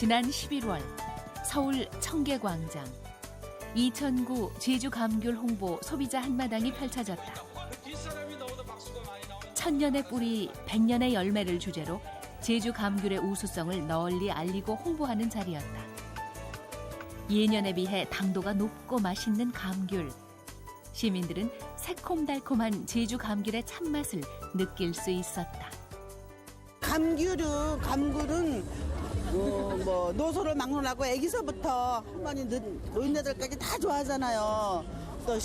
지난 11월 서울 청계광장 2009 제주 감귤 홍보 소비자 한마당이 펼쳐졌다. 천년의 뿌리, 백년의 열매를 주제로 제주 감귤의 우수성을 널리 알리고 홍보하는 자리였다. 예년에 비해 당도가 높고 맛있는 감귤. 시민들은 새콤달콤한 제주 감귤의 참맛을 느낄 수 있었다. 감귤은 노소를 막론하고 애기서부터 할머니 노인네들까지 다 좋아하잖아요. 또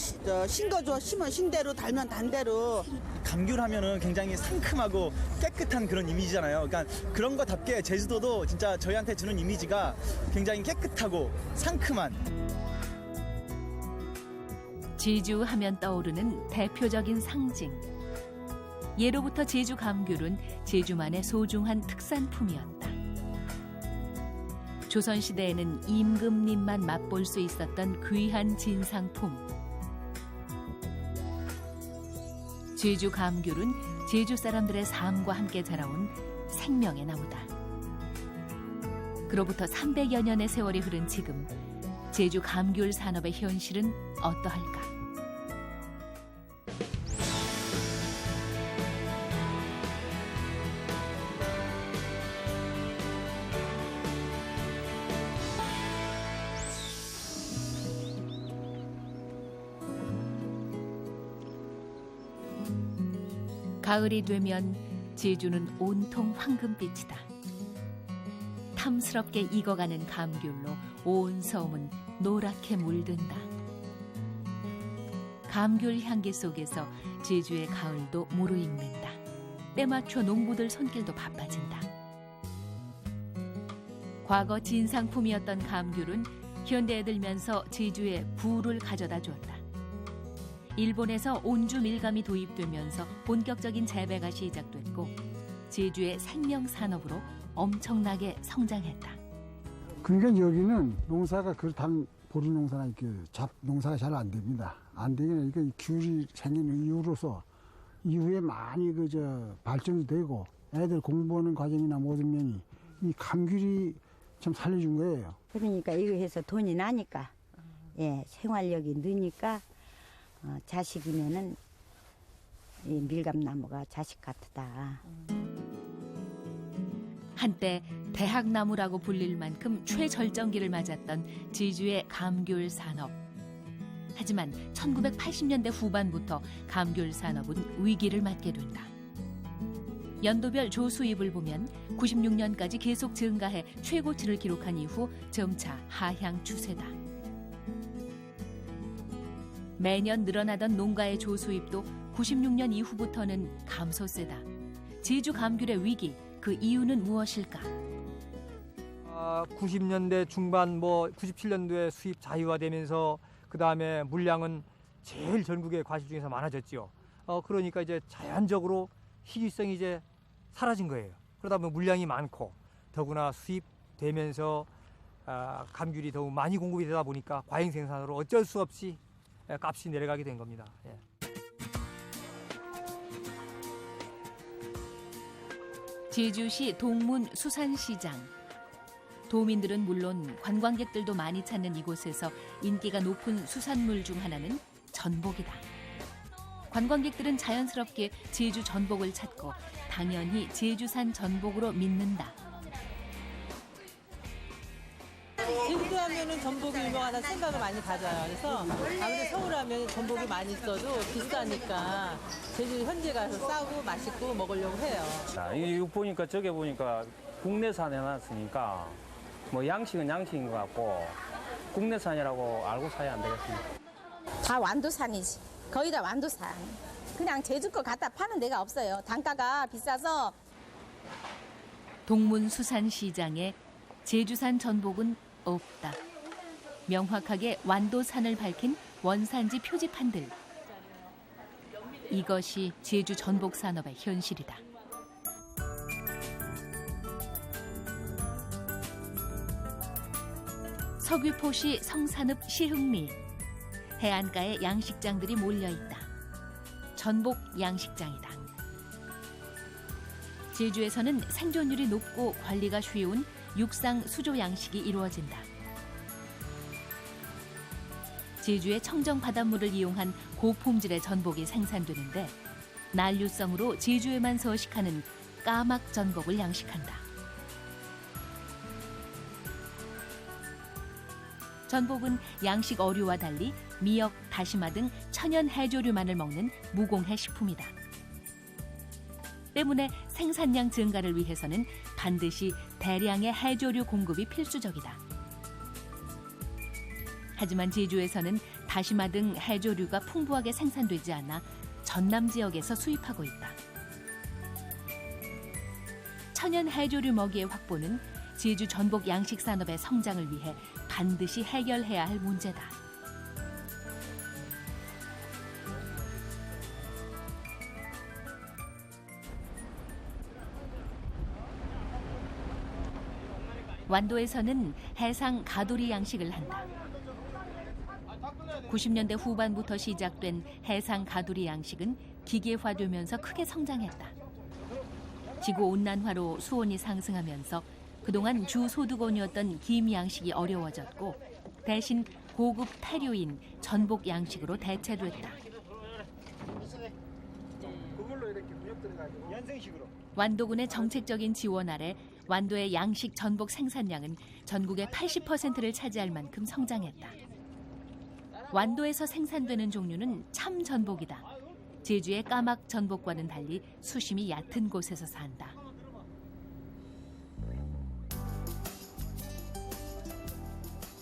신거 심은 신대로 달면 단대로. 감귤 하면은 굉장히 상큼하고 깨끗한 그런 이미지잖아요. 그러니까 그런 거답게 제주도도 진짜 저희한테 주는 이미지가 굉장히 깨끗하고 상큼한. 제주 하면 떠오르는 대표적인 상징. 예로부터 제주 감귤은 제주만의 소중한 특산품이었다. 조선시대에는 임금님만 맛볼 수 있었던 귀한 진상품. 제주 감귤은 제주 사람들의 삶과 함께 자라온 생명의 나무다. 그로부터 300여 년의 세월이 흐른 지금 제주 감귤 산업의 현실은 어떠할까? 가을이 되면 제주는 온통 황금빛이다. 탐스럽게 익어가는 감귤로 온 섬은 노랗게 물든다. 감귤 향기 속에서 제주의 가을도 무르익는다. 때맞춰 농부들 손길도 바빠진다. 과거 진상품이었던 감귤은 현대에 들면서 제주에 부를 가져다 주었다. 일본에서 온주 밀감이 도입되면서 본격적인 재배가 시작됐고 제주의 생명산업으로 엄청나게 성장했다. 그러니까 여기는 농사가 보리 농사나 잡 농사가 잘 안 됩니다. 안 되기는 이게 귤이 생긴 이유로서 이후에 많이 발전이 되고 애들 공부하는 과정이나 모든 면이 이 감귤이 참 살려준 거예요. 그러니까 이거 해서 돈이 나니까 생활력이 느니까 자식이면은 이 밀감나무가 자식 같다. 한때 대학나무라고 불릴 만큼 최절정기를 맞았던 제주의 감귤 산업. 하지만 1980년대 후반부터 감귤 산업은 위기를 맞게 된다. 연도별 조수입을 보면 96년까지 계속 증가해 최고치를 기록한 이후 점차 하향 추세다. 매년 늘어나던 농가의 조수입도 96년 이후부터는 감소세다. 제주 감귤의 위기, 그 이유는 무엇일까? 90년대 중반 97년도에 수입 자유화되면서 그다음에 물량은 제일 전국의 과실 중에서 많아졌죠. 그러니까 이제 자연적으로 희귀성이 이제 사라진 거예요. 그러다 보면 물량이 많고 더구나 수입되면서 감귤이 더욱 많이 공급이 되다 보니까 과잉 생산으로 어쩔 수 없이 값이 내려가게 된 겁니다. 제주시 동문 수산시장. 도민들은 물론 관광객들도 많이 찾는 이곳에서 인기가 높은 수산물 중 하나는 전복이다. 관광객들은 자연스럽게 제주 전복을 찾고 당연히 제주산 전복으로 믿는다. 제주도 하면은 전복이 유명하다는 생각을 많이 가져요. 그래서 아무래도 서울 하면 전복이 많이 있어도 비싸니까 제주 현지 가서 싸고 맛있고 먹으려고 해요. 이거 보니까 저게 보니까 국내산 해놨으니까 양식은 양식인 것 같고 국내산이라고 알고 사야 안 되겠습니까? 다 완도산이지. 거의 다 완도산. 그냥 제주 거 갖다 파는 데가 없어요. 단가가 비싸서. 동문수산시장에 제주산 전복은 없다. 명확하게 완도산을 밝힌 원산지 표지판들. 이것이 제주 전복 산업의 현실이다. 서귀포시 성산읍 시흥리. 해안가에 양식장들이 몰려있다. 전복 양식장이다. 제주에서는 생존율이 높고 관리가 쉬운 육상 수조 양식이 이루어진다. 제주의 청정 바닷물을 이용한 고품질의 전복이 생산되는데 난류성으로 제주에만 서식하는 까막 전복을 양식한다. 전복은 양식 어류와 달리 미역, 다시마 등 천연 해조류만을 먹는 무공해 식품이다. 때문에 생산량 증가를 위해서는 반드시 대량의 해조류 공급이 필수적이다. 하지만 제주에서는 다시마 등 해조류가 풍부하게 생산되지 않아 전남 지역에서 수입하고 있다. 천연 해조류 먹이의 확보는 제주 전복 양식 산업의 성장을 위해 반드시 해결해야 할 문제다. 완도에서는 해상 가두리 양식을 한다. 90년대 후반부터 시작된 해상 가두리 양식은 기계화되면서 크게 성장했다. 지구온난화로 수온이 상승하면서 그동안 주 소득원이었던 김 양식이 어려워졌고 대신 고급 태료인 전복 양식으로 대체됐다. 완도군의 정책적인 지원 아래 완도의 양식 전복 생산량은 전국의 80%를 차지할 만큼 성장했다. 완도에서 생산되는 종류는 참 전복이다. 제주의 까막 전복과는 달리 수심이 얕은 곳에서 산다.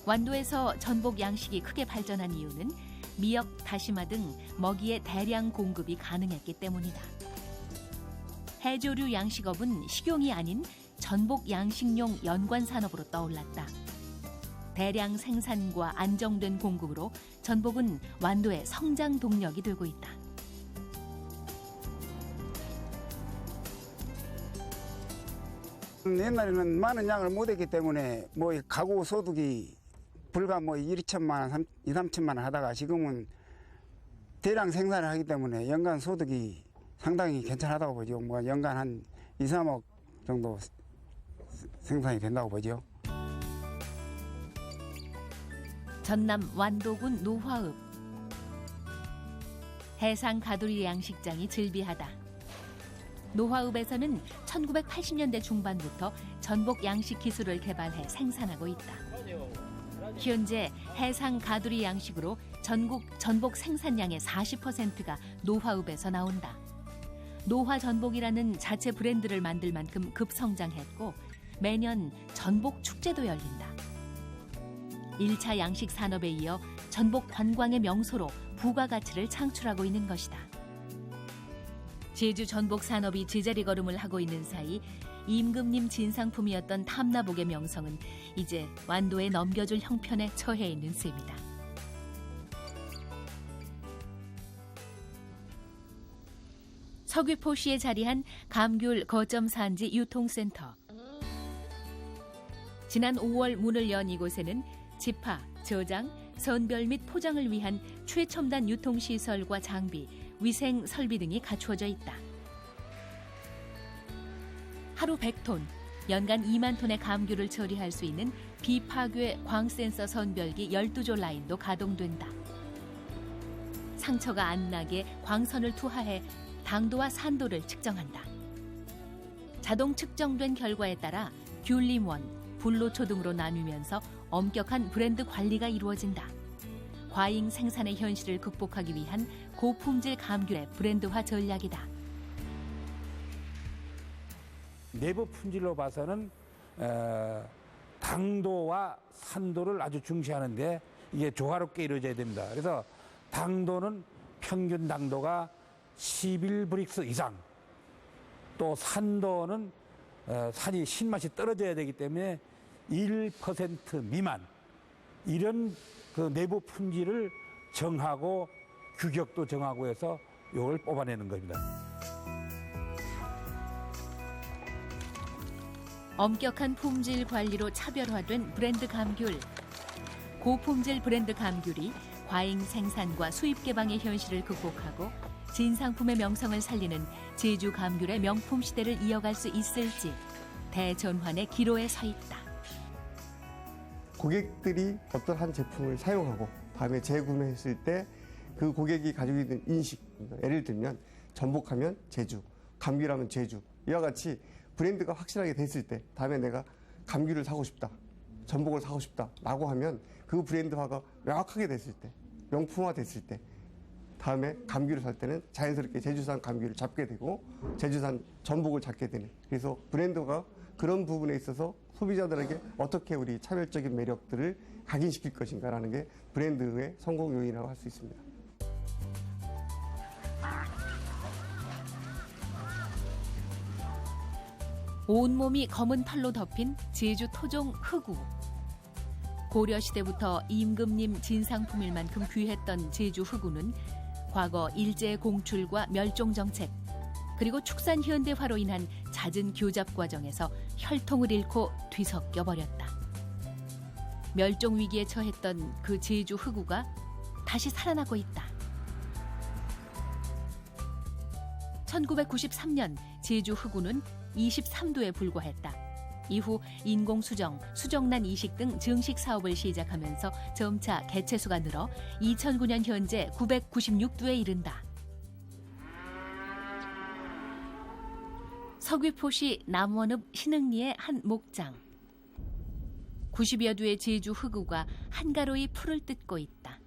완도에서 전복 양식이 크게 발전한 이유는 미역, 다시마 등 먹이의 대량 공급이 가능했기 때문이다. 해조류 양식업은 식용이 아닌 전복 양식용 연관 산업으로 떠올랐다. 대량 생산과 안정된 공급으로 전복은 완도의 성장 동력이 되고 있다. 옛날에는 많은 양을 못 했기 때문에 가구 소득이 불과 1, 2천만 원, 2, 3천만 원 하다가 지금은 대량 생산을 하기 때문에 연간 소득이 상당히 괜찮다고 보죠. 연간 한 2, 3억 정도 생산이 된다고 보죠. 전남 완도군 노화읍. 해상 가두리 양식장이 즐비하다. 노화읍에서는 1980년대 중반부터 전복 양식 기술을 개발해 생산하고 있다. 현재 해상 가두리 양식으로 전국 전복 생산량의 40%가 노화읍에서 나온다. 노화 전복이라는 자체 브랜드를 만들 만큼 급성장했고 매년 전복 축제도 열린다. 1차 양식 산업에 이어 전복 관광의 명소로 부가가치를 창출하고 있는 것이다. 제주 전복 산업이 제자리 걸음을 하고 있는 사이 임금님 진상품이었던 탐나복의 명성은 이제 완도에 넘겨줄 형편에 처해 있는 셈이다. 서귀포시에 자리한 감귤 거점 산지 유통센터. 지난 5월 문을 연 이곳에는 집화, 저장, 선별 및 포장을 위한 최첨단 유통시설과 장비, 위생 설비 등이 갖추어져 있다. 하루 100톤, 연간 2만 톤의 감귤을 처리할 수 있는 비파괴 광센서 선별기 12조 라인도 가동된다. 상처가 안 나게 광선을 투하해 당도와 산도를 측정한다. 자동 측정된 결과에 따라 귤림원, 불로초 등으로 나뉘면서 엄격한 브랜드 관리가 이루어진다. 과잉 생산의 현실을 극복하기 위한 고품질 감귤의 브랜드화 전략이다. 내부 품질로 봐서는 당도와 산도를 아주 중시하는데 이게 조화롭게 이루어져야 됩니다. 그래서 당도는 평균 당도가 11브릭스 이상, 또 산도는 산이 신맛이 떨어져야 되기 때문에 1% 미만, 이런 그 내부 품질을 정하고 규격도 정하고 해서 이걸 뽑아내는 겁니다. 엄격한 품질 관리로 차별화된 브랜드 감귤. 고품질 브랜드 감귤이 과잉 생산과 수입 개방의 현실을 극복하고 진상품의 명성을 살리는 제주 감귤의 명품 시대를 이어갈 수 있을지 대전환의 기로에 서 있다. 고객들이 어떠한 제품을 사용하고 다음에 재구매했을 때 그 고객이 가지고 있는 인식, 예를 들면 전복하면 제주, 감귤하면 제주, 이와 같이 브랜드가 확실하게 됐을 때 다음에 내가 감귤을 사고 싶다, 전복을 사고 싶다라고 하면 그 브랜드화가 명확하게 됐을 때, 명품화 됐을 때 다음에 감귤을 살 때는 자연스럽게 제주산 감귤을 잡게 되고 제주산 전복을 잡게 되는, 그래서 브랜드가 그런 부분에 있어서 소비자들에게 어떻게 우리 차별적인 매력들을 각인시킬 것인가라는 게 브랜드의 성공 요인이라고 할 수 있습니다. 온몸이 검은 털로 덮인 제주 토종 흑우. 고려시대부터 임금님 진상품일 만큼 귀했던 제주 흑우는 과거 일제 공출과 멸종 정책, 그리고 축산 현대화로 인한 잦은 교잡 과정에서 혈통을 잃고 뒤섞여 버렸다. 멸종 위기에 처했던 그 제주 흑우가 다시 살아나고 있다. 1993년 제주 흑우는 23도에 불과했다. 이후 인공수정, 수정란 이식 등 증식 사업을 시작하면서 점차 개체수가 늘어 2009년 현재 996도에 이른다. 서귀포시 남원읍 신흥리의 한 목장. 90여 두의 제주 흑우가 한가로이 풀을 뜯고 있다.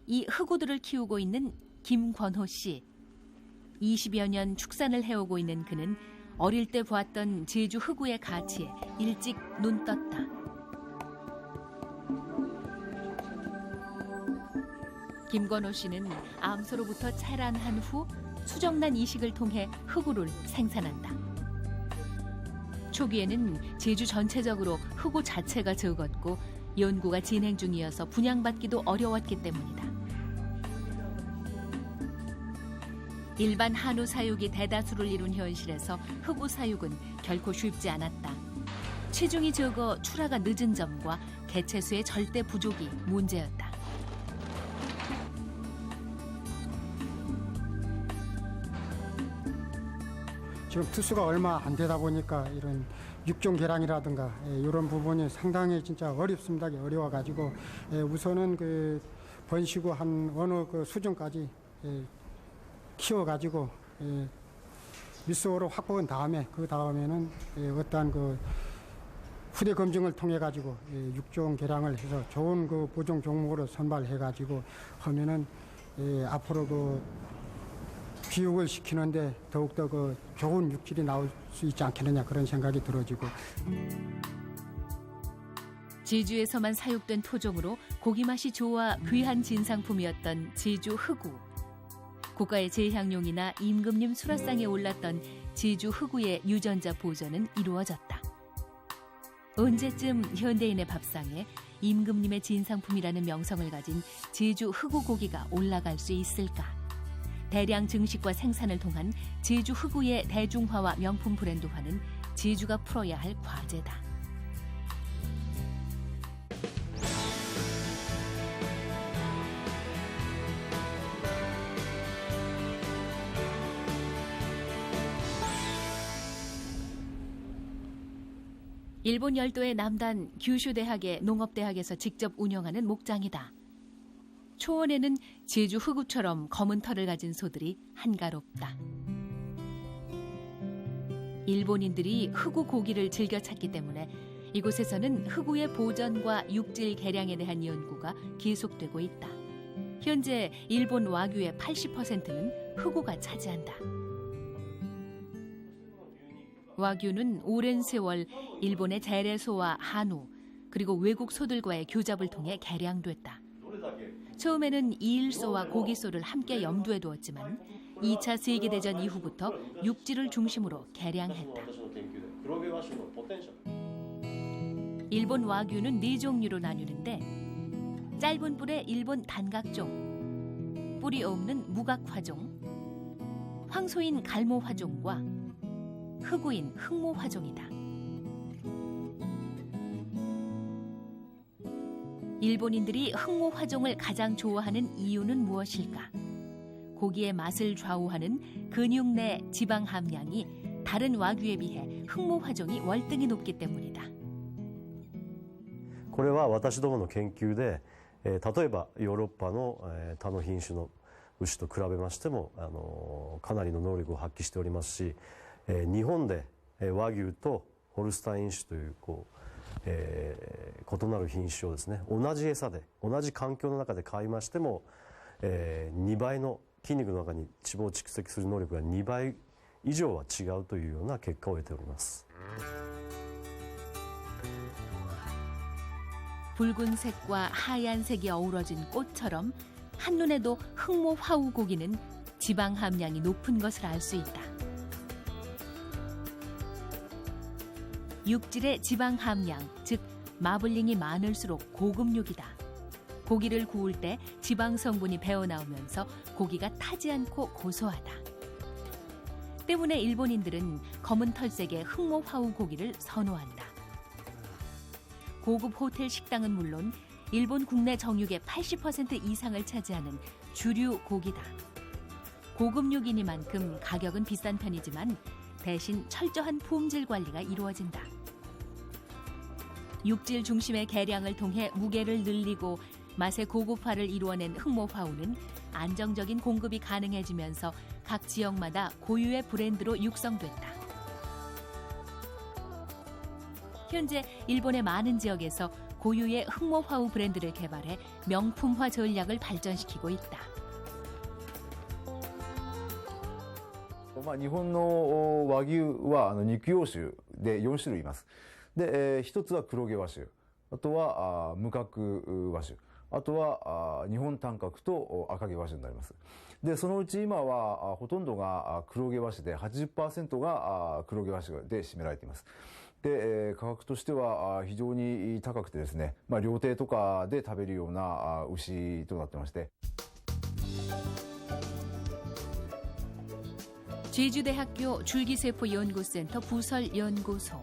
이 흑우들을 키우고 있는 김권호 씨. 20여 년 축산을 해오고 있는 그는 어릴 때 보았던 제주 흑우의 가치에 일찍 눈 떴다. 김권호 씨는 암소로부터 체란한 후 수정란 이식을 통해 흑우를 생산한다. 초기에는 제주 전체적으로 흑우 자체가 적었고 연구가 진행 중이어서 분양받기도 어려웠기 때문이다. 일반 한우 사육이 대다수를 이룬 현실에서 흑우 사육은 결코 쉽지 않았다. 체중이 적어 출하가 늦은 점과 개체수의 절대 부족이 문제였다. 지금 투수가 얼마 안 되다 보니까 이런 육종 개량이라든가 이런 부분이 상당히 진짜 어렵습니다. 어려워가지고 우선은 그 번시고 한 어느 그 수준까지 키워가지고 미소로 확보한 다음에 그 다음에는 어떠한 그 후대 검증을 통해 가지고 육종 개량을 해서 좋은 그 보종 종목으로 선발해 가지고 하면은 앞으로 그 비육을 시키는데 더욱더 그 좋은 육질이 나올 수 있지 않겠느냐 그런 생각이 들어지고. 제주에서만 사육된 토종으로 고기 맛이 좋아 귀한 진상품이었던 제주 흑우. 고가의 제향용이나 임금님 수라상에 올랐던 제주 흑우의 유전자 보존은 이루어졌다. 언제쯤 현대인의 밥상에 임금님의 진상품이라는 명성을 가진 제주 흑우 고기가 올라갈 수 있을까? 대량 증식과 생산을 통한 제주 흑우의 대중화와 명품 브랜드화는 제주가 풀어야 할 과제다. 일본 열도의 남단 규슈대학의 농업대학에서 직접 운영하는 목장이다. 초원에는 제주 흑우처럼 검은 털을 가진 소들이 한가롭다. 일본인들이 흑우 고기를 즐겨 찾기 때문에 이곳에서는 흑우의 보존과 육질 개량에 대한 연구가 계속되고 있다. 현재 일본 와규의 80%는 흑우가 차지한다. 와규는 오랜 세월 일본의 재래소와 한우, 그리고 외국 소들과의 교잡을 통해 개량됐다. 처음에는 이일소와 고기소를 함께 염두에 두었지만 2차 세계대전 이후부터 육질을 중심으로 개량했다. 일본 와규는 4종류로 나뉘는데 짧은 뿔의 일본 단각종, 뿔이 없는 무각화종, 황소인 갈모화종과 흑우인 흑모화종이다. 일본인들이 흑모화종을 가장 좋아하는 이유는 무엇일까? 고기의 맛을 좌우하는 근육 내 지방 함량이 다른 와규에 비해 흑모화종이 월등히 높기 때문이다. これは私どもの研究で、例えばヨーロッパの他の品種の牛と比べましてもかなりの能力を発揮しておりますし、日本で和牛とホルスタイン種という異なる品種をですね、同じ餌で同じ環境の中で飼いましても、2倍の筋肉の中に脂肪を蓄積する能力が2倍以上は違うというような結果を得ております。 붉은색과 하얀색이 어우러진 꽃처럼 한눈에도 흑모 화우 고기는 지방 함량이 높은 것을 알 수 있다. 육질의 지방 함량, 즉 마블링이 많을수록 고급육이다. 고기를 구울 때 지방 성분이 배어나오면서 고기가 타지 않고 고소하다. 때문에 일본인들은 검은 털색의 흑모 화우 고기를 선호한다. 고급 호텔 식당은 물론 일본 국내 정육의 80% 이상을 차지하는 주류 고기다. 고급육이니만큼 가격은 비싼 편이지만 대신 철저한 품질 관리가 이루어진다. 육질 중심의 개량을 통해 무게를 늘리고 맛의 고급화를 이루어낸 흑모화우는 안정적인 공급이 가능해지면서 각 지역마다 고유의 브랜드로 육성됐다. 현재 일본의 많은 지역에서 고유의 흑모화우 브랜드를 개발해 명품화 전략을 발전시키고 있다. 日本の和牛は肉用種で4種類います。で、一つは黒毛和種、あとは無角和種、あとは日本短角と赤毛和種になります。で、そのうち今はほとんどが黒毛和種で 80% が黒毛和種で占められています。で、価格としては非常に高くてですね、料亭とかで食べるような牛となってまして。 제주대학교 줄기세포연구센터 부설연구소.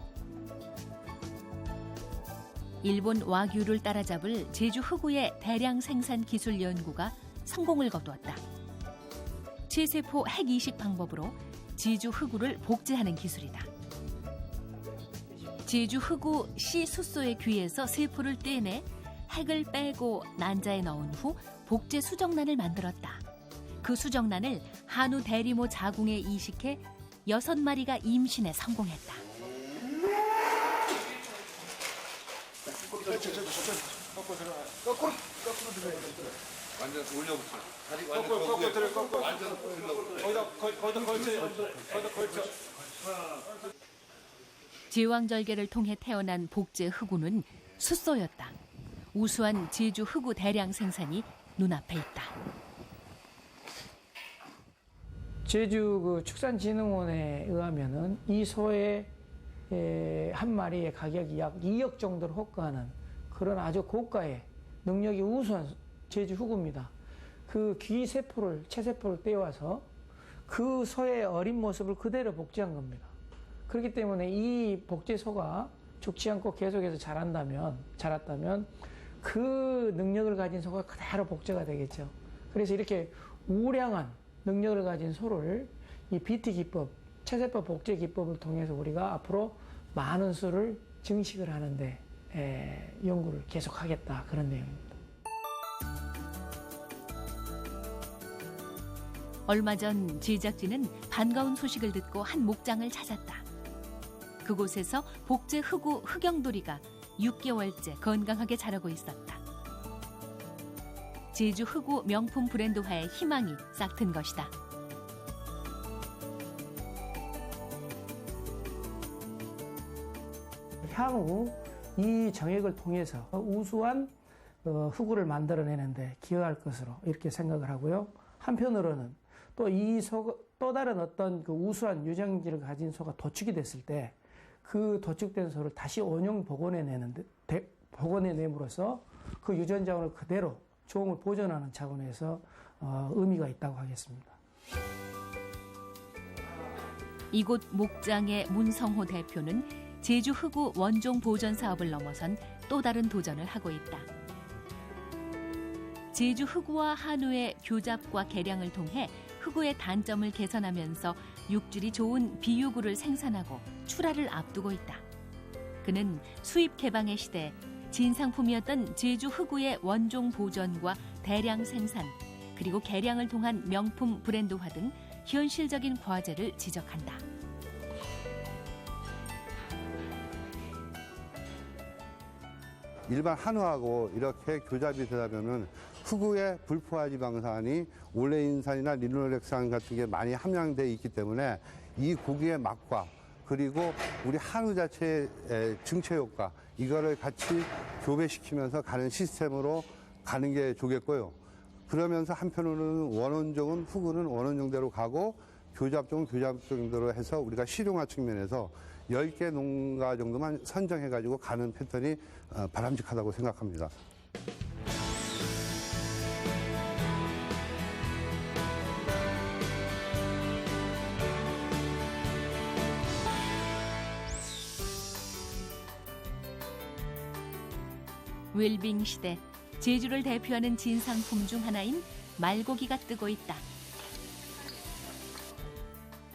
일본 와규를 따라잡을 제주 흑우의 대량 생산 기술 연구가 성공을 거두었다. 체세포 핵이식 방법으로 제주 흑우를 복제하는 기술이다. 제주 흑우 씨 숫소의 귀에서 세포를 떼내 핵을 빼고 난자에 넣은 후 복제 수정란을 만들었다. 그 수정란을 한우 대리모 자궁에 이식해 6마리가 임신에 성공했다. 완전 올려붙여. 다리 완전 꺾어. 완전 거기다 걸쳐. 제왕절개를 통해 태어난 복제 흑우는 숫소였다. 우수한 제주 흑우 대량 생산이 눈앞에 있다. 제주 축산진흥원에 의하면은 이 소의 한 마리의 가격이 약 2억 정도를 호가하는 그런 아주 고가의 능력이 우수한 제주 흑우입니다. 그 귀 세포를 체세포를 떼와서 그 소의 어린 모습을 그대로 복제한 겁니다. 그렇기 때문에 이 복제소가 죽지 않고 계속해서 자랐다면 그 능력을 가진 소가 그대로 복제가 되겠죠. 그래서 이렇게 우량한 능력을 가진 소를 이 BT 기법, 체세포 복제 기법을 통해서 우리가 앞으로 많은 수를 증식을 하는데 연구를 계속하겠다 그런 내용입니다. 얼마 전 제작진은 반가운 소식을 듣고 한 목장을 찾았다. 그곳에서 복제 흑우 흑영돌이가 6개월째 건강하게 자라고 있었다. 제주 흑우 명품 브랜드화의 희망이 싹튼 것이다. 향후 이 정액을 통해서 우수한 흑우를 만들어내는데 기여할 것으로 이렇게 생각을 하고요. 한편으로는 또 이 또 다른 어떤 그 우수한 유전기를 가진 소가 도축이 됐을 때 그 도축된 소를 다시 원형 복원해냄으로써 그 유전자원을 그대로 종을 보존하는 차원에서 의미가 있다고 하겠습니다. 이곳 목장의 문성호 대표는 제주 흑우 원종 보존 사업을 넘어선 또 다른 도전을 하고 있다. 제주 흑우와 한우의 교잡과 개량을 통해 흑우의 단점을 개선하면서 육질이 좋은 비유구를 생산하고 출하를 앞두고 있다. 그는 수입 개방의 시대 진상품이었던 제주 흑우의 원종 보존과 대량 생산, 그리고 개량을 통한 명품 브랜드화 등 현실적인 과제를 지적한다. 일반 한우하고 이렇게 교잡이 되려면은 흑우의 불포화지방산이 올레인산이나 리노렉산 같은 게 많이 함량되어 있기 때문에 이 고기의 맛과 그리고 우리 한우 자체의 증체 효과 이거를 같이 교배시키면서 가는 시스템으로 가는 게 좋겠고요. 그러면서 한편으로는 원원종은 흑우는 원원종대로 가고 교잡종은 교잡종대로 해서 우리가 실용화 측면에서 10개 농가 정도만 선정해가지고 가는 패턴이 바람직하다고 생각합니다. 웰빙 시대, 제주를 대표하는 진상품 중 하나인 말고기가 뜨고 있다.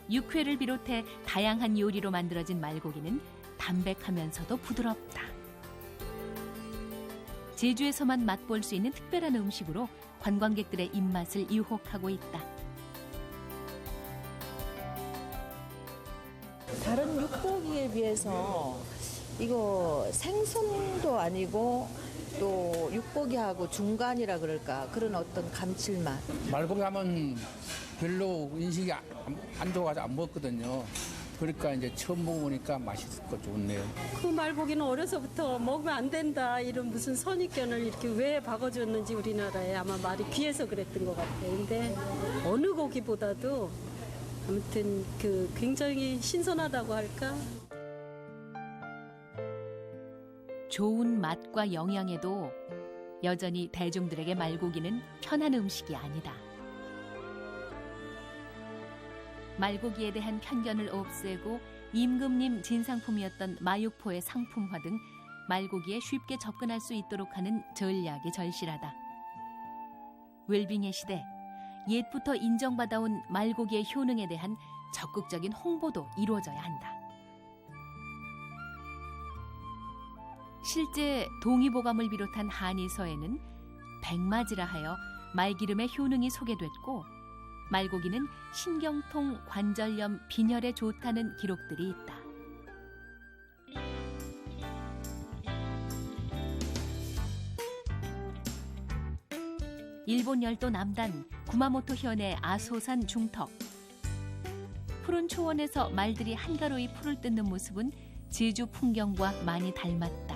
육회를 비롯해 다양한 요리로 만들어진 말고기는 담백하면서도 부드럽다. 제주에서만 맛볼 수 있는 특별한 음식으로 관광객들의 입맛을 유혹하고 있다. 다른 육고기에 비해서 이거 생선도 아니고 또 육고기하고 중간이라 그럴까 그런 어떤 감칠맛. 말고기 하면 별로 인식이 안 좋아서 안 먹거든요. 그러니까 이제 처음 먹으니까 맛있고 좋네요. 그 말고기는 어려서부터 먹으면 안 된다 이런 무슨 선입견을 이렇게 왜 박아줬는지 우리나라에 아마 말이 귀해서 그랬던 것 같아요. 근데 어느 고기보다도 아무튼 그 굉장히 신선하다고 할까? 좋은 맛과 영양에도 여전히 대중들에게 말고기는 편한 음식이 아니다. 말고기에 대한 편견을 없애고 임금님 진상품이었던 마육포의 상품화 등 말고기에 쉽게 접근할 수 있도록 하는 전략이 절실하다. 웰빙의 시대, 옛부터 인정받아온 말고기의 효능에 대한 적극적인 홍보도 이루어져야 한다. 실제 동의보감을 비롯한 한의서에는 백마지라 하여 말기름의 효능이 소개됐고 말고기는 신경통, 관절염, 빈혈에 좋다는 기록들이 있다. 일본 열도 남단 구마모토 현의 아소산 중턱. 푸른 초원에서 말들이 한가로이 풀을 뜯는 모습은 제주 풍경과 많이 닮았다.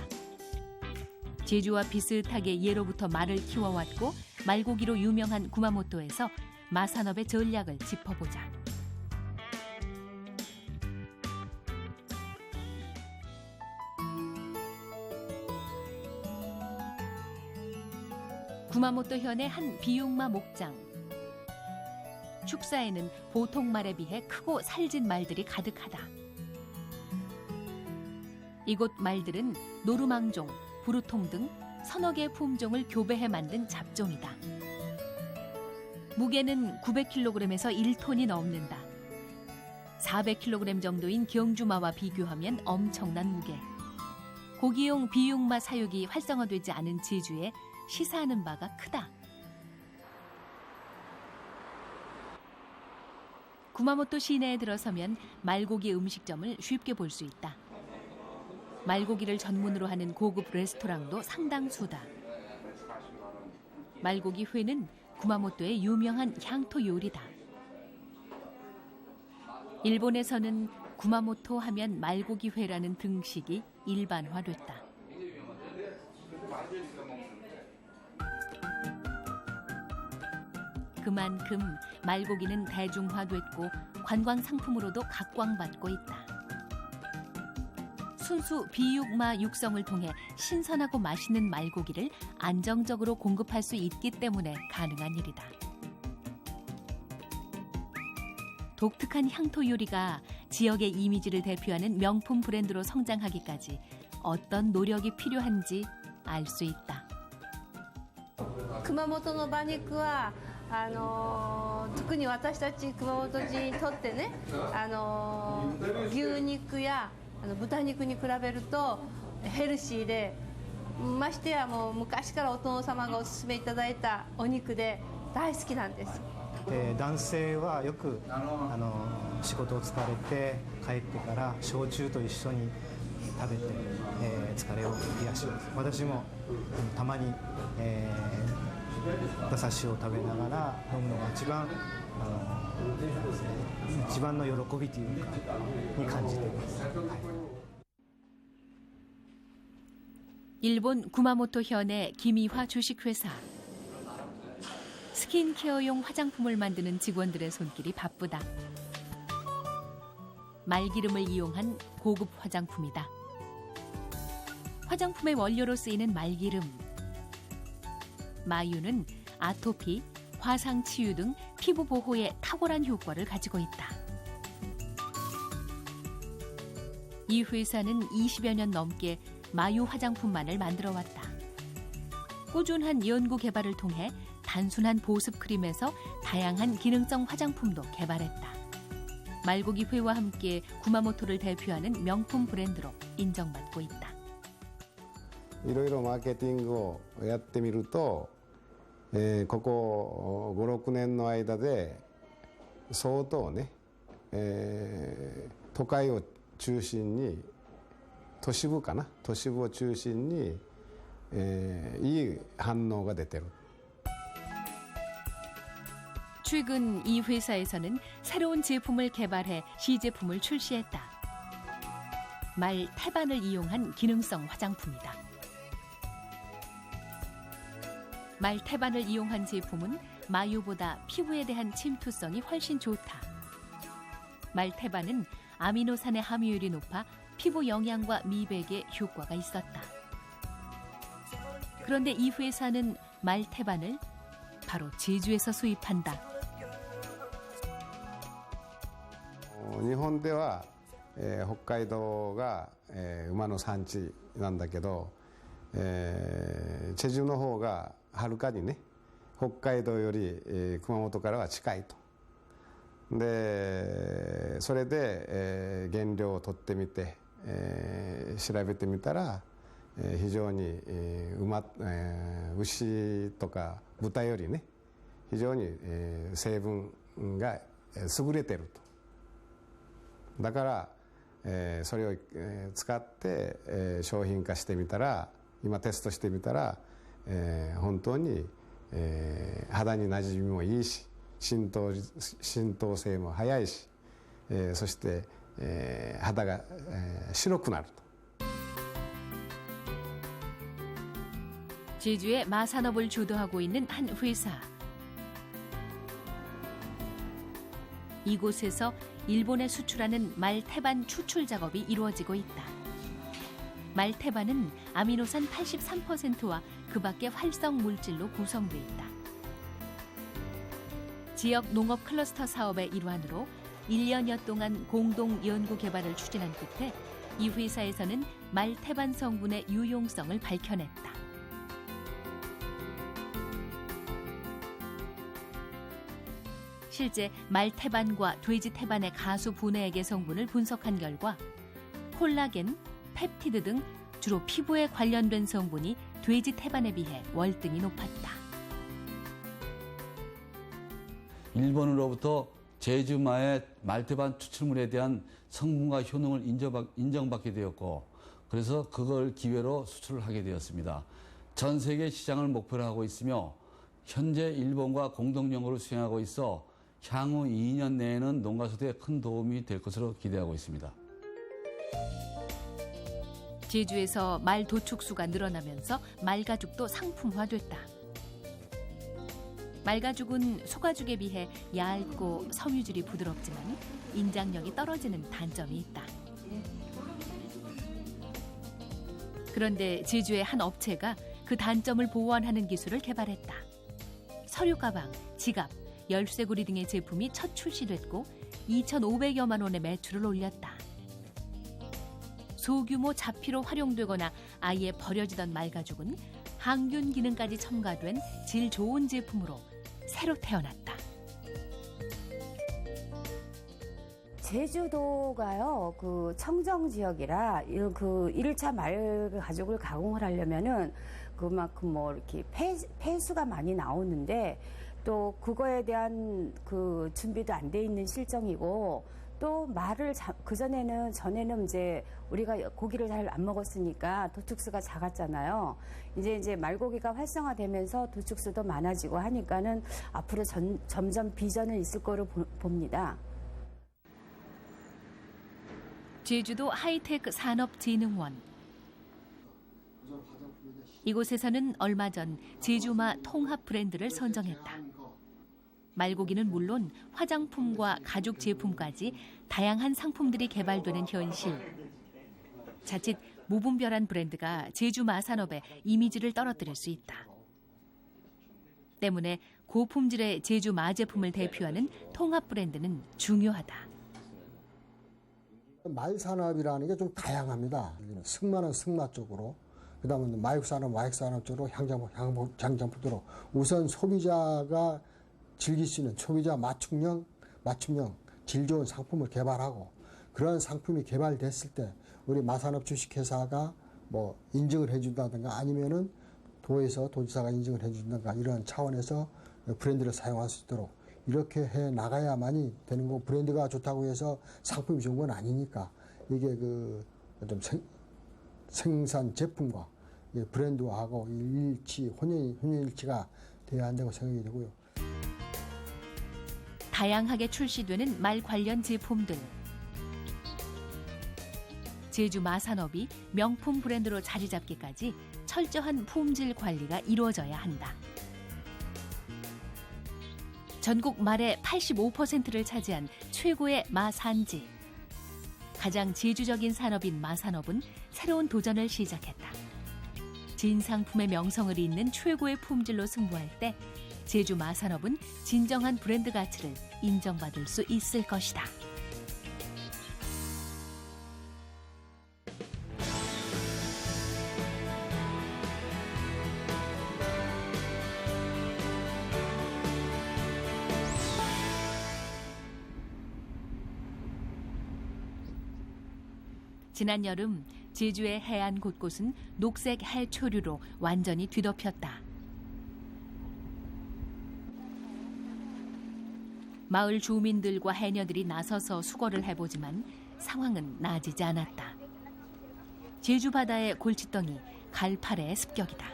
제주와 비슷하게 예로부터 말을 키워왔고 말고기로 유명한 구마모토에서 마산업의 전략을 짚어보자. 구마모토 현의 한 비육마 목장. 축사에는 보통 말에 비해 크고 살진 말들이 가득하다. 이곳 말들은 노루망종, 부루통 등 서너 개의 품종을 교배해 만든 잡종이다. 무게는 900kg에서 1톤이 넘는다. 400kg 정도인 경주마와 비교하면 엄청난 무게. 고기용 비육마 사육이 활성화되지 않은 제주에 시사하는 바가 크다. 구마모토 시내에 들어서면 말고기 음식점을 쉽게 볼 수 있다. 말고기를 전문으로 하는 고급 레스토랑도 상당수다. 말고기 회는 구마모토의 유명한 향토 요리다. 일본에서는 구마모토 하면 말고기 회라는 등식이 일반화됐다. 그만큼 말고기는 대중화됐고 관광 상품으로도 각광받고 있다. 순수 비육마 육성을 통해 신선하고 맛있는 말고기를 안정적으로 공급할 수 있기 때문에 가능한 일이다. 독특한 향토 요리가 지역의 이미지를 대표하는 명품 브랜드로 성장하기까지 어떤 노력이 필요한지 알 수 있다. 熊本の馬肉は特に私たち熊本人にとってね牛肉や豚肉に比べるとヘルシーでましてやもう昔からお殿様がお勧めいただいたお肉で大好きなんです。男性はよく仕事を疲れて帰ってから焼酎と一緒に食べて、疲れを癒します。私もたまに、馬刺しを食べながら飲むのが一番の喜びというかに感じています。일본 구마모토 현의 기미화 주식회사. 스킨케어용 화장품을 만드는 직원들의 손길이 바쁘다. 말기름을 이용한 고급 화장품이다. 화장품의 원료로 쓰이는 말기름. 마유는 아토피, 화상 치유 등 피부 보호에 탁월한 효과를 가지고 있다. 이 회사는 20여 년 넘게 마유 화장품만을 만들어 왔다. 꾸준한 연구 개발을 통해 단순한 보습 크림에서 다양한 기능성 화장품도 개발했다. 말고기 회와 함께 구마모토를 대표하는 명품 브랜드로 인정받고 있다. いろいろマーケティングをやってみると、ここ5、6年の間で相当ね、都会を中心に都市部を中心に、いい反応が出てる。 최근 이 회사에서는 새로운 제품을 개발해 시제품을 출시했다. 말 태반을 이용한 기능성 화장품이다. 말 태반을 이용한 제품은 마유보다 피부에 대한 침투성이 훨씬 좋다. 말 태반은 아미노산의 함유율이 높아 피부 영양과 미백에 효과가 있었다. 그런데 이 회사는 말 태반을 바로 제주에서 수입한다. 日本では、北海道が、馬の産地なんだけど、チェジュの方がはるかにね北海道より、熊本からは近いと。でそれで、原料を取ってみて、調べてみたら、非常に、牛とか豚よりね非常に、成分が優れてると。だから、それを、使って、商品化してみたら今テストしてみたら、本当に、肌になじみもいいし浸透性も早いし、そして、肌が、白くなると。 제주의 마산업을 주도하고 있는 한 회사. 이곳에서 일본에 수출하는 말태반 추출 작업이 이루어지고 있다. 말태반은 아미노산 83%와 그 밖의 활성 물질로 구성돼 있다. 지역 농업 클러스터 사업의 일환으로 1년여 동안 공동 연구 개발을 추진한 끝에 이 회사에서는 말태반 성분의 유용성을 밝혀냈다. 실제 말태반과 돼지태반의 가수 분해액의 성분을 분석한 결과 콜라겐, 펩티드 등 주로 피부에 관련된 성분이 돼지태반에 비해 월등히 높았다. 일본으로부터 제주마의 말태반 추출물에 대한 성분과 효능을 인정받게 되었고 그래서 그걸 기회로 수출을 하게 되었습니다. 전 세계 시장을 목표로 하고 있으며 현재 일본과 공동 연구를 수행하고 있어 향후 2년 내에는 농가소득에 큰 도움이 될 것으로 기대하고 있습니다. 제주에서 말 도축수가 늘어나면서 말가죽도 상품화됐다. 말가죽은 소가죽에 비해 얇고 섬유질이 부드럽지만 인장력이 떨어지는 단점이 있다. 그런데 제주의 한 업체가 그 단점을 보완하는 기술을 개발했다. 서류 가방, 지갑, 열쇠고리 등의 제품이 첫 출시됐고 2,500여만 원의 매출을 올렸다. 소규모 자피로 활용되거나 아예 버려지던 말가죽은 항균 기능까지 첨가된 질 좋은 제품으로 새로 태어났다. 제주도가요, 그 청정 지역이라 그 1차 말 가죽을 가공을 하려면은 그만큼 뭐 이렇게 폐수가 많이 나오는데 또 그거에 대한 그 준비도 안 돼 있는 실정이고 또 말을 전에는 이제 우리가 고기를 잘 안 먹었으니까 도축수가 작았잖아요. 이제 말고기가 활성화되면서 도축수도 많아지고 하니까는 앞으로 점점 비전은 있을 거로 봅니다. 제주도 하이테크 산업진흥원. 이곳에서는 얼마 전 제주마 통합 브랜드를 선정했다. 말고기는 물론 화장품과 가죽 제품까지 다양한 상품들이 개발되는 현실. 자칫 무분별한 브랜드가 제주마 산업의 이미지를 떨어뜨릴 수 있다. 때문에 고품질의 제주마 제품을 대표하는 통합 브랜드는 중요하다. 말 산업이라는 게 좀 다양합니다. 승마는 승마 쪽으로, 그다음에 마육 산업 쪽으로, 향장품 쪽으로 우선 소비자가 즐길 수 있는 소비자 맞춤형 질 좋은 상품을 개발하고 그런 상품이 개발됐을 때 우리 마산업 주식회사가 뭐 인증을 해준다든가 아니면은 도지사가 인증을 해준다든가 이런 차원에서 브랜드를 사용할 수 있도록 이렇게 해 나가야만이 되는 거. 브랜드가 좋다고 해서 상품이 좋은 건 아니니까 이게 그 좀 생산 제품과 브랜드하고 혼연일치가 돼야 한다고 생각이 되고요. 다양하게 출시되는 말 관련 제품들. 제주 마산업이 명품 브랜드로 자리 잡기까지 철저한 품질 관리가 이루어져야 한다. 전국 말의 85%를 차지한 최고의 마산지. 가장 제주적인 산업인 마산업은 새로운 도전을 시작했다. 진상품의 명성을 잇는 최고의 품질로 승부할 때 제주 마산업은 진정한 브랜드 가치를 인정받을 수 있을 것이다. 지난 여름 제주의 해안 곳곳은 녹색 해초류로 완전히 뒤덮였다. 마을 주민들과 해녀들이 나서서 수거를 해보지만 상황은 나아지지 않았다. 제주 바다의 골칫덩이 갈파래의 습격이다.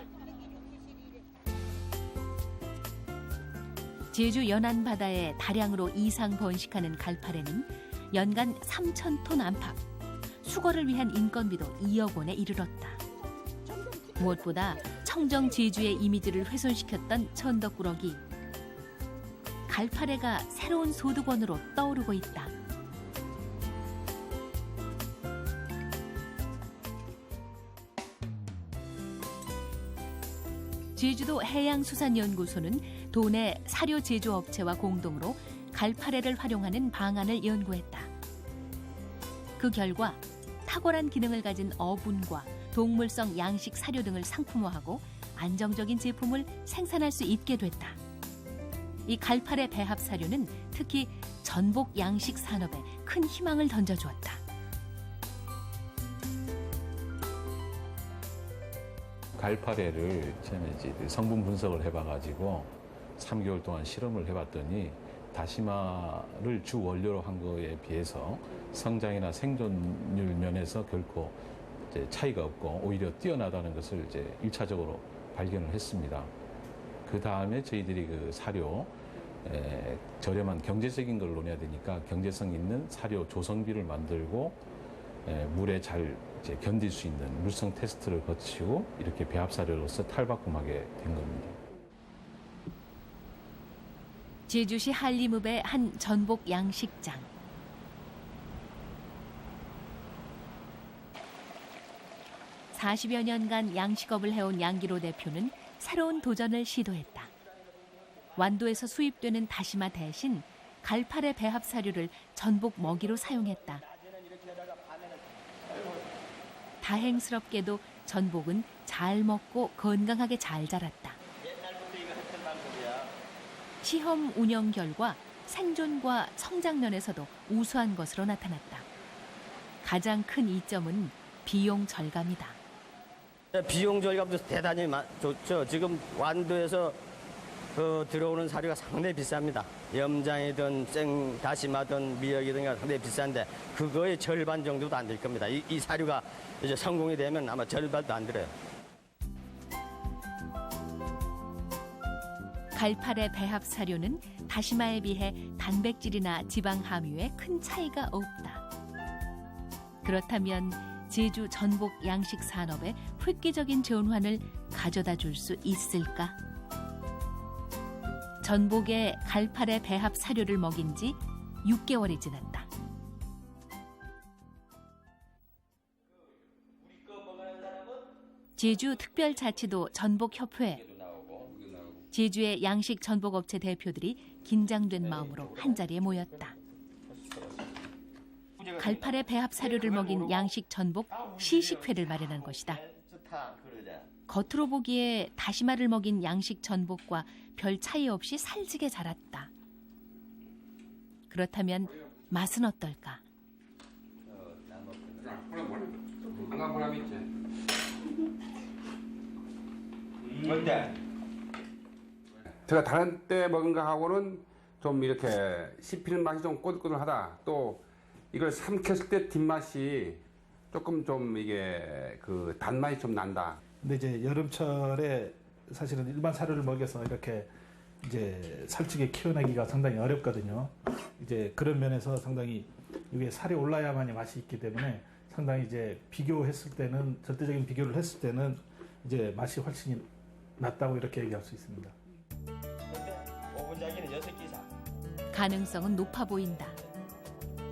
제주 연안 바다에 다량으로 이상 번식하는 갈파래는 연간 3,000톤 안팎, 수거를 위한 인건비도 2억 원에 이르렀다. 무엇보다 청정 제주의 이미지를 훼손시켰던 천덕꾸러기. 갈파래가 새로운 소득원으로 떠오르고 있다. 제주도 해양수산연구소는 도내 사료 제조업체와 공동으로 갈파래를 활용하는 방안을 연구했다. 그 결과 탁월한 기능을 가진 어분과 동물성 양식 사료 등을 상품화하고 안정적인 제품을 생산할 수 있게 됐다. 이 갈파래 배합 사료는 특히 전복 양식 산업에 큰 희망을 던져주었다. 갈파래를 처음에 이제 성분 분석을 해봐가지고 3개월 동안 실험을 해봤더니 다시마를 주 원료로 한 거에 비해서 성장이나 생존율 면에서 결코 이제 차이가 없고 오히려 뛰어나다는 것을 이제 1차적으로 발견을 했습니다. 그 다음에 저희들이 그 사료 저렴한 경제적인 걸 논해야 되니까 경제성 있는 사료 조성비를 만들고 물에 잘 이제 견딜 수 있는 물성 테스트를 거치고 이렇게 배합 사료로서 탈바꿈하게 된 겁니다. 제주시 한림읍의 한 전복 양식장. (40여) 년간 양식업을 해온 양기로 대표는 새로운 도전을 시도했다. 완도에서 수입되는 다시마 대신 갈파래 배합 사료를 전복 먹이로 사용했다. 다행스럽게도 전복은 잘 먹고 건강하게 잘 자랐다. 시험 운영 결과 생존과 성장 면에서도 우수한 것으로 나타났다. 가장 큰 이점은 비용 절감이다. 비용 절감도 대단히 좋죠. 지금 완도에서 들어오는 사료가 상당히 비쌉니다. 염장이든 생다시마든 미역이든 상당히 비싼데 그거의 절반 정도도 안 될 겁니다. 이 사료가 이제 성공이 되면 아마 절반도 안 들어요. 갈팔의 배합 사료는 다시마에 비해 단백질이나 지방 함유에 큰 차이가 없다. 그렇다면 제주 전복 양식 산업의 획기적인 전환을 가져다 줄 수 있을까? 전복에 갈팔의 배합 사료를 먹인 지 6개월이 지났다. 제주특별자치도 전복협회, 제주의 양식 전복업체 대표들이 긴장된 마음으로 한자리에 모였다. 갈팔의 배합 사료를 먹인 양식 전복 시식회를 마련한 것이다. 겉으로 보기에 다시마를 먹인 양식 전복과 별 차이 없이 살지게 자랐다. 그렇다면 맛은 어떨까? 어때? 제가 다른 때 먹은 거하고는 좀 이렇게 씹히는 맛이 좀 꼬들꼬들하다. 또 이걸 삼켰을 때 뒷맛이 조금 좀 이게 그 단맛이 좀 난다. 근데 이제 여름철에 사실은 일반 사료를 먹여서 이렇게 이제 살찌게 키워내기가 상당히 어렵거든요. 이제 그런 면에서 상당히 이게 살이 올라야만이 맛이 있기 때문에 상당히 이제 비교했을 때는 절대적인 비교를 했을 때는 이제 맛이 훨씬 낫다고 이렇게 얘기할 수 있습니다. 가능성은 높아 보인다.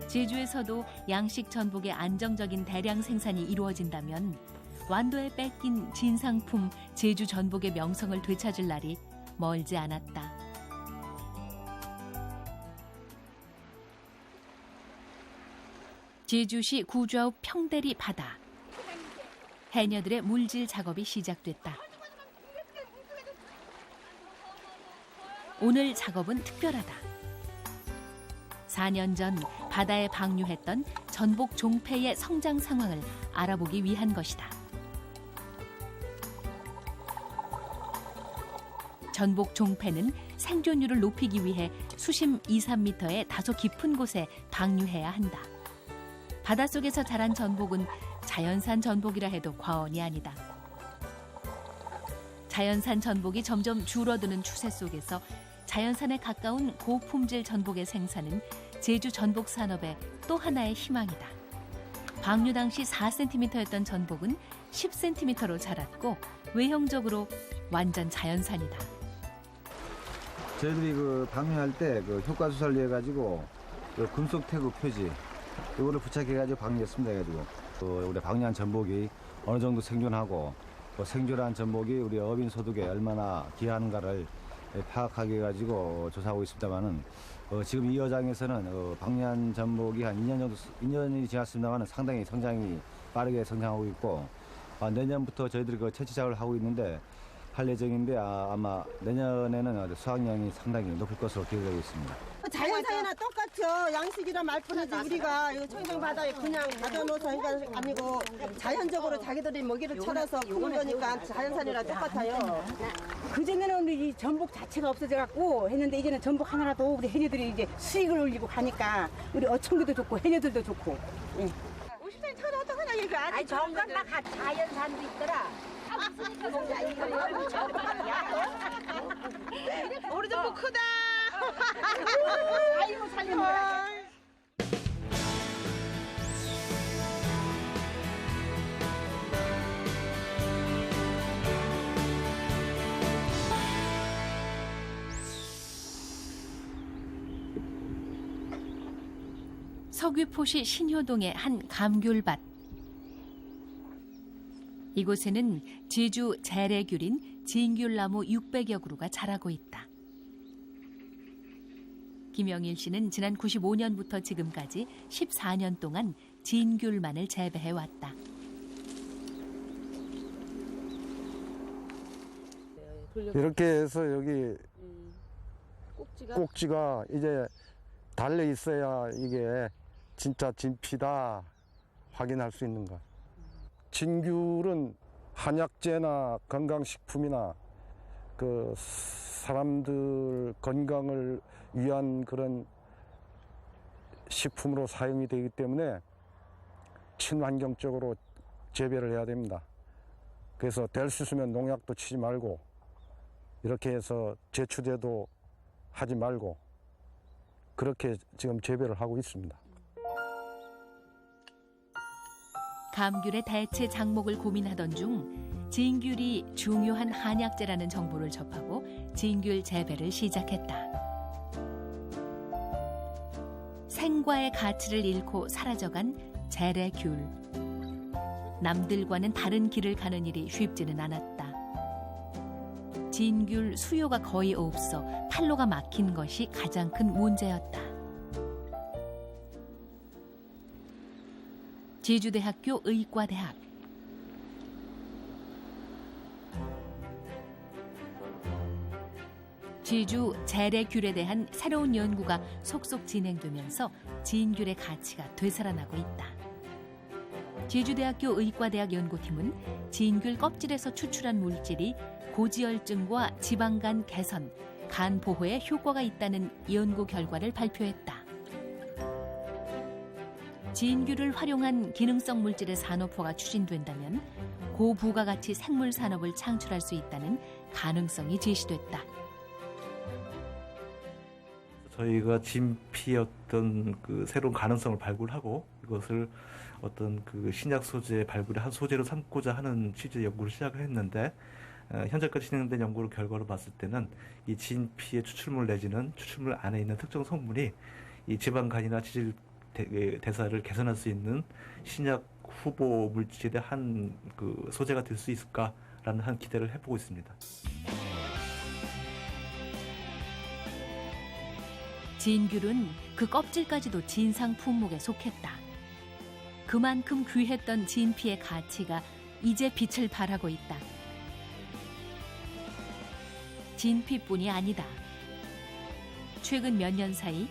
제주에서도 양식 전복의 안정적인 대량 생산이 이루어진다면 완도에 뺏긴 진상품 제주 전복의 명성을 되찾을 날이 멀지 않았다. 제주시 구좌읍 평대리 바다. 해녀들의 물질 작업이 시작됐다. 오늘 작업은 특별하다. 4년 전 바다에 방류했던 전복 종폐의 성장 상황을 알아보기 위한 것이다. 전복 종폐는 생존율을 높이기 위해 수심 2, 3m의 다소 깊은 곳에 방류해야 한다. 바닷속에서 자란 전복은 자연산 전복이라 해도 과언이 아니다. 자연산 전복이 점점 줄어드는 추세 속에서 자연산에 가까운 고품질 전복의 생산은 제주 전복 산업의 또 하나의 희망이다. 방류 당시 4cm였던 전복은 10cm로 자랐고 외형적으로 완전 자연산이다. 저희들이 그 방류할 때 그 효과 수사를 위해 가지고 그 금속 태그 표지 이거를 부착해 가지고 방류했습니다. 해가지고 우리 방류한 전복이 어느 정도 생존하고 생존한 전복이 우리 어민 소득에 얼마나 기여하는가를 파악하게 해가지고 조사하고 있습니다만은 지금 이 여장에서는 방류한 전복이 한 2년 정도 2년이 지났습니다만은 상당히 성장이 빠르게 성장하고 있고 내년부터 저희들이 그 채취 작업을 하고 있는데 할 예정인데 아마 내년에는 수확량이 상당히 높을 것으로 기대되고 있습니다. 자연산이나 똑같죠. 양식이란 말뿐이지 우리가 이 청정 바다에 그냥 가둬놓아서 한 게 아니고 자연적으로 자기들이 먹이를 찾아서 키운 거니까 자연산이랑 똑같아요. 그전에는 이 전복 자체가 없어져갖고 했는데 이제는 전복 하나라도 우리 해녀들이 이제 수익을 올리고 가니까 우리 어촌기도 좋고 해녀들도 좋고. 예. 50cm 쳐도 어떡하냐 이거 아니 정말 막 자연산도 있더라. 우리 전복 크다. 아이고 살려라. 서귀포시 신효동의 한 감귤밭. 이곳에는 제주 재래귤인 진귤나무 600여 그루가 자라고 있다. 김영일 씨는 지난 95년부터 지금까지 14년 동안 진귤만을 재배해왔다. 이렇게 해서 여기 꼭지가 이제 달려 있어야 이게 진짜 진피다 확인할 수 있는 것. 진귤은 한약재나 건강식품이나 그 사람들 건강을 위한 그런 식품으로 사용이 되기 때문에 친환경적으로 재배를 해야 됩니다. 그래서 될 수 있으면 농약도 치지 말고 이렇게 해서 제추제도 하지 말고 그렇게 지금 재배를 하고 있습니다. 감귤의 대체 장목을 고민하던 중 진귤이 중요한 한약재라는 정보를 접하고 진귤 재배를 시작했다. 생과의 가치를 잃고 사라져간 재래귤. 남들과는 다른 길을 가는 일이 쉽지는 않았다. 진귤 수요가 거의 없어 판로가 막힌 것이 가장 큰 문제였다. 제주대학교 의과대학. 제주 재래귤에 대한 새로운 연구가 속속 진행되면서 진귤의 가치가 되살아나고 있다. 제주대학교 의과대학 연구팀은 진귤 껍질에서 추출한 물질이 고지혈증과 지방간 개선, 간 보호에 효과가 있다는 연구 결과를 발표했다. 진귤을 활용한 기능성 물질의 산업화가 추진된다면 고부가가치 생물 산업을 창출할 수 있다는 가능성이 제시됐다. 저희가 진피의 어떤 그 새로운 가능성을 발굴하고 이것을 어떤 그 신약 소재 발굴의 한 소재로 삼고자 하는 취지의 연구를 시작을 했는데 현재까지 진행된 연구 결과로 봤을 때는 이 진피의 추출물 내지는 추출물 안에 있는 특정 성분이 이 지방간이나 지질 대사를 개선할 수 있는 신약 후보 물질의 한 그 소재가 될 수 있을까라는 한 기대를 해보고 있습니다. 진귤은 그 껍질까지도 진상 품목에 속했다. 그만큼 귀했던 진피의 가치가 이제 빛을 발하고 있다. 진피뿐이 아니다. 최근 몇 년 사이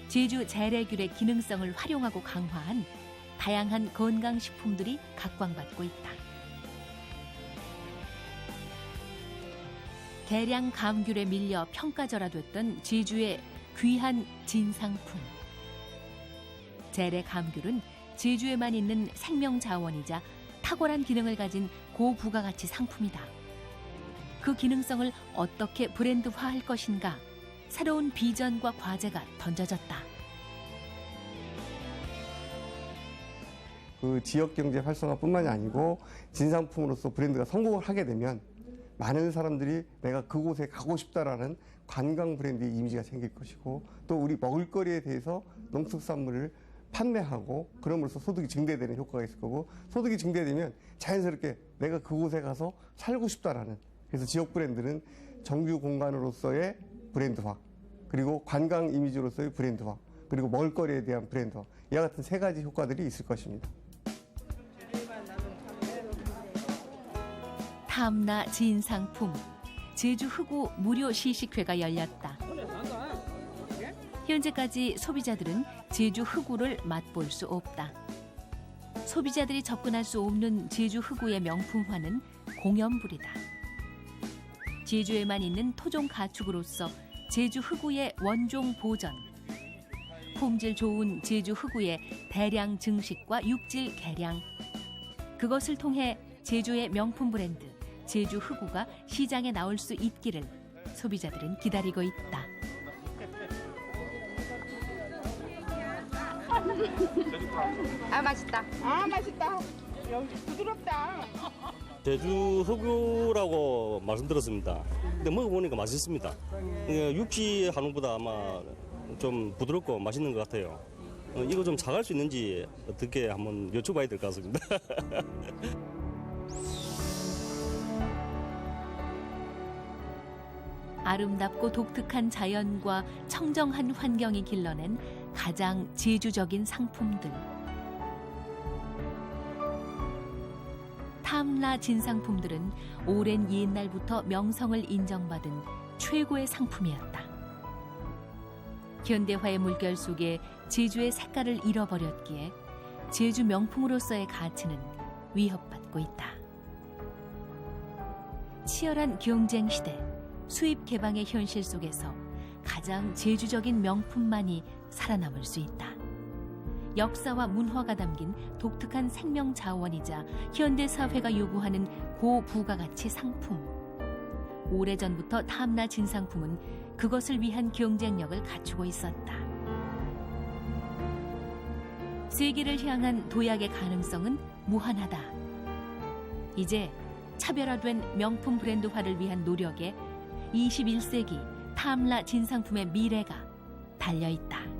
제주 재래귤의 기능성을 활용하고 강화한 다양한 건강식품들이 각광받고 있다. 대량 감귤에 밀려 평가절하됐던 제주의 귀한 진상품. 재래 감귤은 제주에만 있는 생명자원이자 탁월한 기능을 가진 고부가가치 상품이다. 그 기능성을 어떻게 브랜드화할 것인가? 새로운 비전과 과제가 던져졌다. 그 지역 경제 활성화뿐만이 아니고 진상품으로서 브랜드가 성공을 하게 되면 많은 사람들이 내가 그곳에 가고 싶다라는 관광 브랜드의 이미지가 생길 것이고 또 우리 먹을거리에 대해서 농수산물을 판매하고 그럼으로써 소득이 증대되는 효과가 있을 거고 소득이 증대되면 자연스럽게 내가 그곳에 가서 살고 싶다라는 그래서 지역 브랜드는 정규 공간으로서의 브랜드화 그리고 관광 이미지로서의 브랜드화 그리고 먹을거리에 대한 브랜드화 이와 같은 세 가지 효과들이 있을 것입니다. 탐나 진상품 제주 흑우 무료 시식회가 열렸다. 현재까지 소비자들은 제주 흑우를 맛볼 수 없다. 소비자들이 접근할 수 없는 제주 흑우의 명품화는 공연불이다. 제주에만 있는 토종 가축으로서 제주 흑우의 원종 보전, 품질 좋은 제주 흑우의 대량 증식과 육질 개량, 그것을 통해 제주의 명품 브랜드 제주 흑우가 시장에 나올 수 있기를 소비자들은 기다리고 있다. 아 맛있다. 아 맛있다. 여기 부드럽다. 제주 흑우라고 말씀드렸습니다. 근데 먹어보니까 맛있습니다. 육지 한우보다 아마 좀 부드럽고 맛있는 것 같아요. 이거 좀 사갈 수 있는지 어떻게 한번 여쭤봐야 될 것 같습니다. 아름답고 독특한 자연과 청정한 환경이 길러낸 가장 제주적인 상품들. 탐라 진상품들은 오랜 옛날부터 명성을 인정받은 최고의 상품이었다. 현대화의 물결 속에 제주의 색깔을 잃어버렸기에 제주 명품으로서의 가치는 위협받고 있다. 치열한 경쟁 시대, 수입 개방의 현실 속에서 가장 제주적인 명품만이 살아남을 수 있다. 역사와 문화가 담긴 독특한 생명 자원이자 현대 사회가 요구하는 고부가가치 상품. 오래전부터 탐라 진상품은 그것을 위한 경쟁력을 갖추고 있었다. 세계를 향한 도약의 가능성은 무한하다. 이제 차별화된 명품 브랜드화를 위한 노력에 21세기 탐라 진상품의 미래가 달려있다.